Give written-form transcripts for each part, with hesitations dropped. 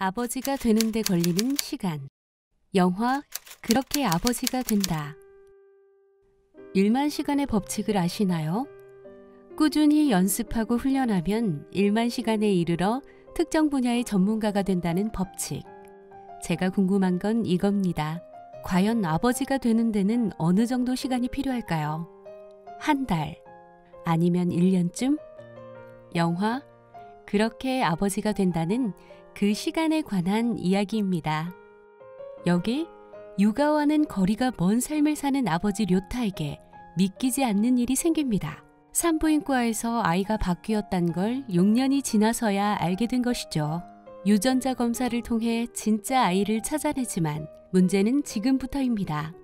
아버지가 되는데 걸리는 시간. 영화 그렇게 아버지가 된다. 1만 시간의 법칙을 아시나요? 꾸준히 연습하고 훈련하면 1만 시간에 이르러 특정 분야의 전문가가 된다는 법칙. 제가 궁금한 건 이겁니다. 과연 아버지가 되는 데는 어느 정도 시간이 필요할까요? 한 달, 아니면 1년쯤? 영화 그렇게 아버지가 된다는 그 시간에 관한 이야기입니다. 여기 육아와는 거리가 먼 삶을 사는 아버지 료타에게 믿기지 않는 일이 생깁니다. 산부인과에서 아이가 바뀌었단 걸 6년이 지나서야 알게 된 것이죠. 유전자 검사를 통해 진짜 아이를 찾아내지만 문제는 지금부터입니다.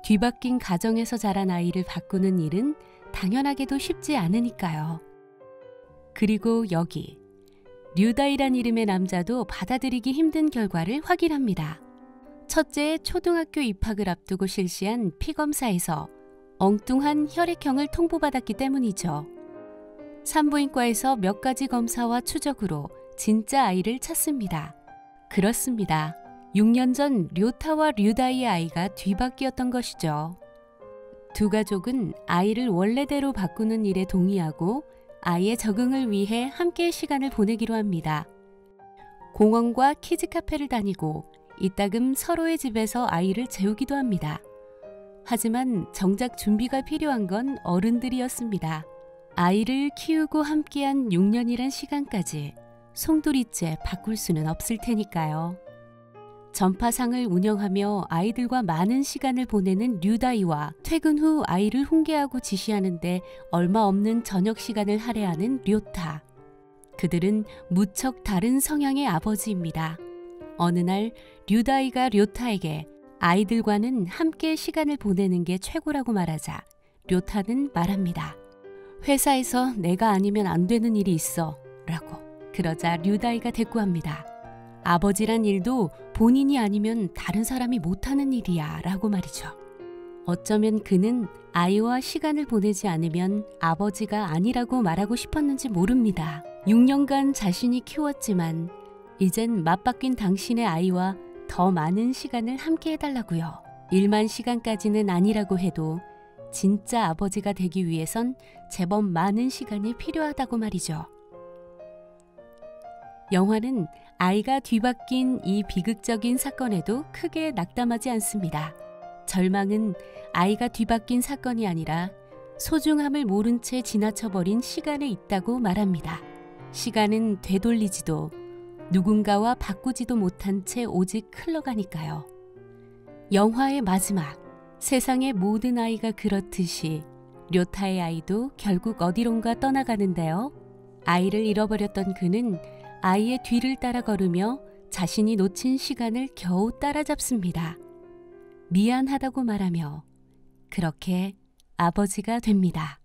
뒤바뀐 가정에서 자란 아이를 바꾸는 일은 당연하게도 쉽지 않으니까요. 그리고 여기 류다이란 이름의 남자도 받아들이기 힘든 결과를 확인합니다. 첫째의 초등학교 입학을 앞두고 실시한 피검사에서 엉뚱한 혈액형을 통보받았기 때문이죠. 산부인과에서 몇 가지 검사와 추적으로 진짜 아이를 찾습니다. 그렇습니다. 6년 전 료타와 류다이의 아이가 뒤바뀌었던 것이죠. 두 가족은 아이를 원래대로 바꾸는 일에 동의하고 아이의 적응을 위해 함께 시간을 보내기로 합니다. 공원과 키즈카페를 다니고 이따금 서로의 집에서 아이를 재우기도 합니다. 하지만 정작 준비가 필요한 건 어른들이었습니다. 아이를 키우고 함께한 6년이란 시간까지 송두리째 바꿀 수는 없을 테니까요. 전파상을 운영하며 아이들과 많은 시간을 보내는 류다이와 퇴근 후 아이를 훈계하고 지시하는데 얼마 없는 저녁 시간을 할애하는 료타. 그들은 무척 다른 성향의 아버지입니다. 어느 날 류다이가 료타에게 아이들과는 함께 시간을 보내는 게 최고라고 말하자 료타는 말합니다. 회사에서 내가 아니면 안 되는 일이 있어 라고. 그러자 류다이가 대꾸합니다. 아버지란 일도 본인이 아니면 다른 사람이 못하는 일이야 라고 말이죠. 어쩌면 그는 아이와 시간을 보내지 않으면 아버지가 아니라고 말하고 싶었는지 모릅니다. 6년간 자신이 키웠지만 이젠 맞바뀐 당신의 아이와 더 많은 시간을 함께 해달라고요. 1만 시간까지는 아니라고 해도 진짜 아버지가 되기 위해선 제법 많은 시간이 필요하다고 말이죠. 영화는 아이가 뒤바뀐 이 비극적인 사건에도 크게 낙담하지 않습니다. 절망은 아이가 뒤바뀐 사건이 아니라 소중함을 모른 채 지나쳐버린 시간에 있다고 말합니다. 시간은 되돌리지도 누군가와 바꾸지도 못한 채 오직 흘러가니까요. 영화의 마지막, 세상의 모든 아이가 그렇듯이 료타의 아이도 결국 어디론가 떠나가는데요. 아이를 잃어버렸던 그는 아이의 뒤를 따라 걸으며 자신이 놓친 시간을 겨우 따라잡습니다. 미안하다고 말하며 그렇게 아버지가 됩니다.